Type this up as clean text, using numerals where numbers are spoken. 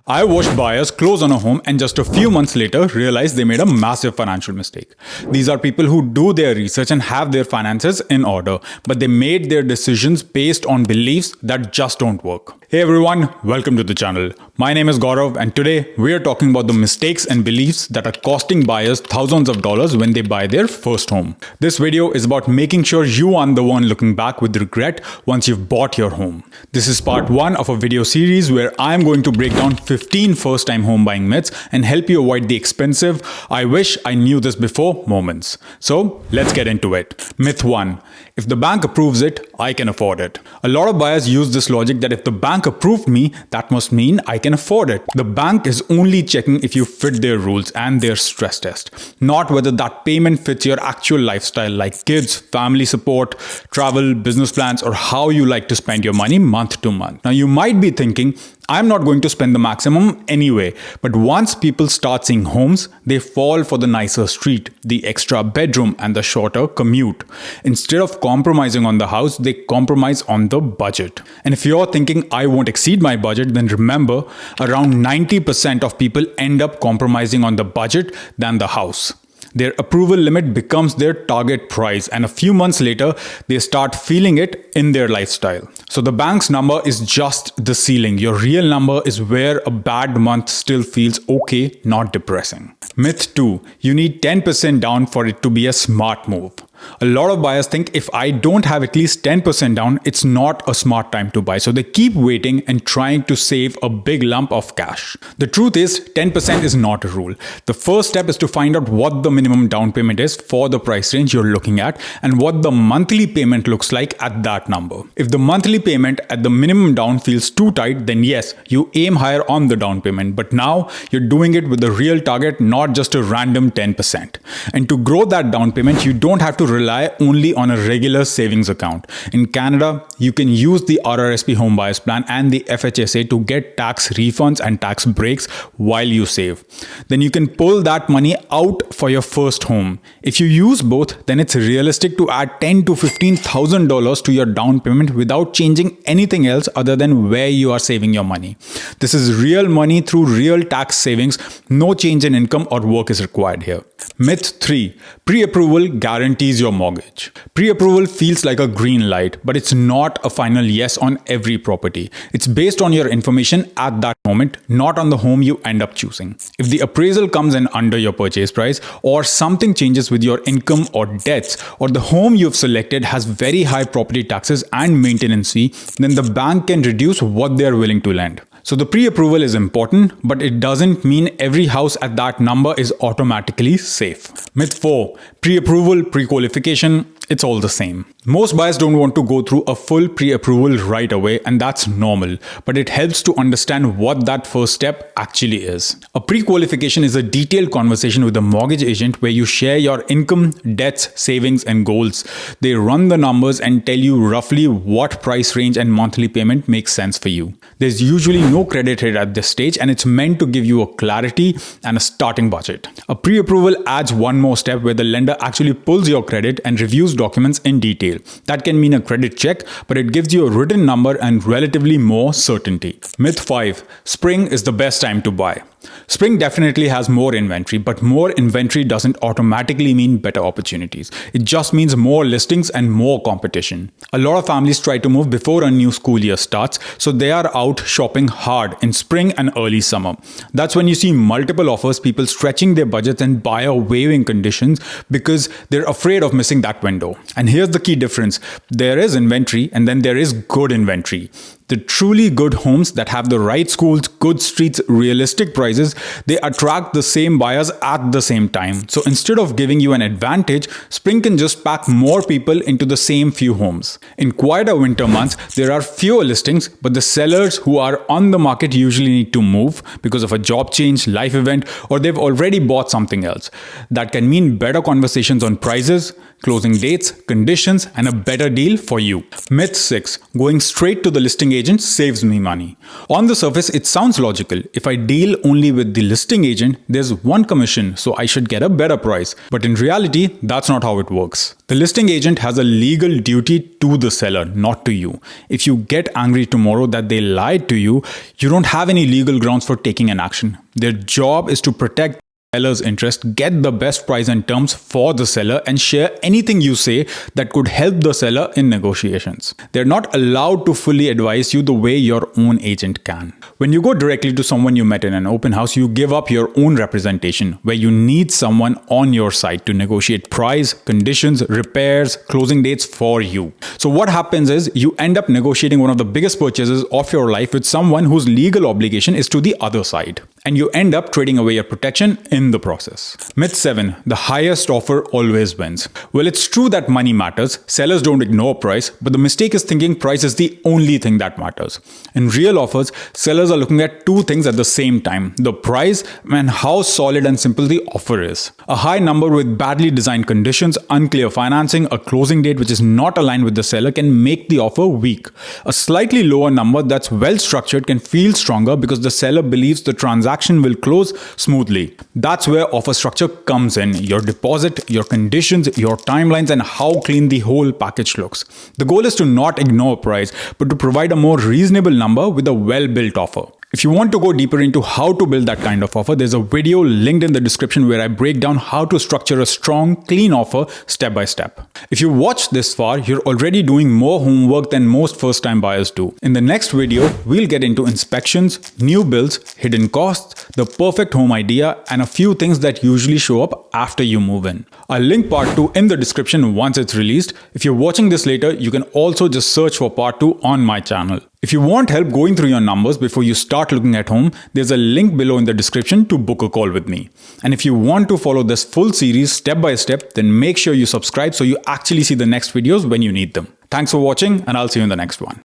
I watched buyers close on a home and just a few months later realized they made a massive financial mistake. These are people who do their research and have their finances in order, but they made their decisions based on beliefs that just don't work. Hey everyone, welcome to the channel. My name is Gaurav and today we are talking about the mistakes and beliefs that are costing buyers thousands of dollars when they buy their first home. This video is about making sure you aren't the one looking back with regret once you've bought your home. This is part 1 of a video series where I'm going to break down 15 first-time home buying myths and help you avoid the expensive "I wish I knew this before" moments. So let's get into it. Myth 1. If the bank approves it, I can afford it. A lot of buyers use this logic that if the bank approved me, that must mean I can afford it. The bank is only checking if you fit their rules and their stress test, not whether that payment fits your actual lifestyle like kids, family support, travel, business plans, or how you like to spend your money month to month. Now you might be thinking, I'm not going to spend the maximum anyway. But once people start seeing homes, they fall for the nicer street, the extra bedroom, and the shorter commute. Instead of compromising on the house, they compromise on the budget. And if you're thinking I won't exceed my budget, then remember, around 90% of people end up compromising on the budget than the house. Their approval limit becomes their target price, and a few months later, they start feeling it in their lifestyle. So the bank's number is just the ceiling. Your real number is where a bad month still feels okay, not depressing. Myth 2. You need 10% down for it to be a smart move. A lot of buyers think if I don't have at least 10% down, it's not a smart time to buy. So they keep waiting and trying to save a big lump of cash. The truth is, 10% is not a rule. The first step is to find out what the minimum down payment is for the price range you're looking at and what the monthly payment looks like at that number. If the monthly payment at the minimum down feels too tight, then yes, you aim higher on the down payment. But now you're doing it with a real target, not just a random 10%. And to grow that down payment, you don't have to rely only on a regular savings account. In Canada, you can use the RRSP Home Buyers Plan and the FHSA to get tax refunds and tax breaks while you save. Then you can pull that money out for your first home. If you use both, then it's realistic to add $10,000 to $15,000 to your down payment without changing anything else other than where you are saving your money. This is real money through real tax savings. No change in income or work is required here. Myth 3. Pre-approval guarantees your mortgage. Pre-approval feels like a green light, but it's not a final yes on every property. It's based on your information at that moment, not on the home you end up choosing. If the appraisal comes in under your purchase price, or something changes with your income or debts, or the home you've selected has very high property taxes and maintenance fee, then the bank can reduce what they're willing to lend. So the pre-approval is important, but it doesn't mean every house at that number is automatically safe. Myth 4. Pre-approval, pre-qualification, it's all the same. Most buyers don't want to go through a full pre-approval right away, and that's normal, but it helps to understand what that first step actually is. A pre-qualification is a detailed conversation with a mortgage agent where you share your income, debts, savings, and goals. They run the numbers and tell you roughly what price range and monthly payment makes sense for you. There's usually no credit hit at this stage, and it's meant to give you a clarity and a starting budget. A pre-approval adds one more step where the lender actually pulls your credit and reviews documents in detail. That can mean a credit check, but it gives you a written number and relatively more certainty. Myth 5. Spring is the best time to buy. Spring definitely has more inventory, but more inventory doesn't automatically mean better opportunities. It just means more listings and more competition. A lot of families try to move before a new school year starts, so they are out shopping hard in spring and early summer. That's when you see multiple offers, people stretching their budgets and buyer waiving conditions because they're afraid of missing that window. And here's the key difference. There is inventory and then there is good inventory. The truly good homes that have the right schools, good streets, realistic prices, they attract the same buyers at the same time. So instead of giving you an advantage, spring can just pack more people into the same few homes. In quieter winter months, there are fewer listings, but the sellers who are on the market usually need to move because of a job change, life event, or they've already bought something else. That can mean better conversations on prices, closing dates, conditions, and a better deal for you. Myth 6. Going straight to the listing agent agent saves me money. On the surface, it sounds logical. If I deal only with the listing agent, there's one commission, so I should get a better price. But in reality, that's not how it works. The listing agent has a legal duty to the seller, not to you. If you get angry tomorrow that they lied to you, you don't have any legal grounds for taking an action. Their job is to protect seller's interest, get the best price and terms for the seller, and share anything you say that could help the seller in negotiations. They're not allowed to fully advise you the way your own agent can. When you go directly to someone you met in an open house, you give up your own representation, where you need someone on your side to negotiate price, conditions, repairs, closing dates for you. So what happens is you end up negotiating one of the biggest purchases of your life with someone whose legal obligation is to the other side. And you end up trading away your protection in the process. Myth 7. The highest offer always wins. Well, it's true that money matters. Sellers don't ignore price, but the mistake is thinking price is the only thing that matters. In real offers, sellers are looking at two things at the same time: the price and how solid and simple the offer is. A high number with badly designed conditions, unclear financing, a closing date which is not aligned with the seller can make the offer weak. A slightly lower number that's well structured can feel stronger because the seller believes the transaction will close smoothly. That's where offer structure comes in: your deposit, your conditions, your timelines, and how clean the whole package looks. The goal is to not ignore price, but to provide a more reasonable number with a well-built offer. If you want to go deeper into how to build that kind of offer, there's a video linked in the description where I break down how to structure a strong, clean offer step by step. If you watched this far, you're already doing more homework than most first-time buyers do. In the next video, we'll get into inspections, new builds, hidden costs, the perfect home idea, and a few things that usually show up after you move in. I'll link part 2 in the description once it's released. If you're watching this later, you can also just search for part 2 on my channel. If you want help going through your numbers before you start looking at home, there's a link below in the description to book a call with me. And if you want to follow this full series step by step, then make sure you subscribe so you actually see the next videos when you need them. Thanks for watching, and I'll see you in the next one.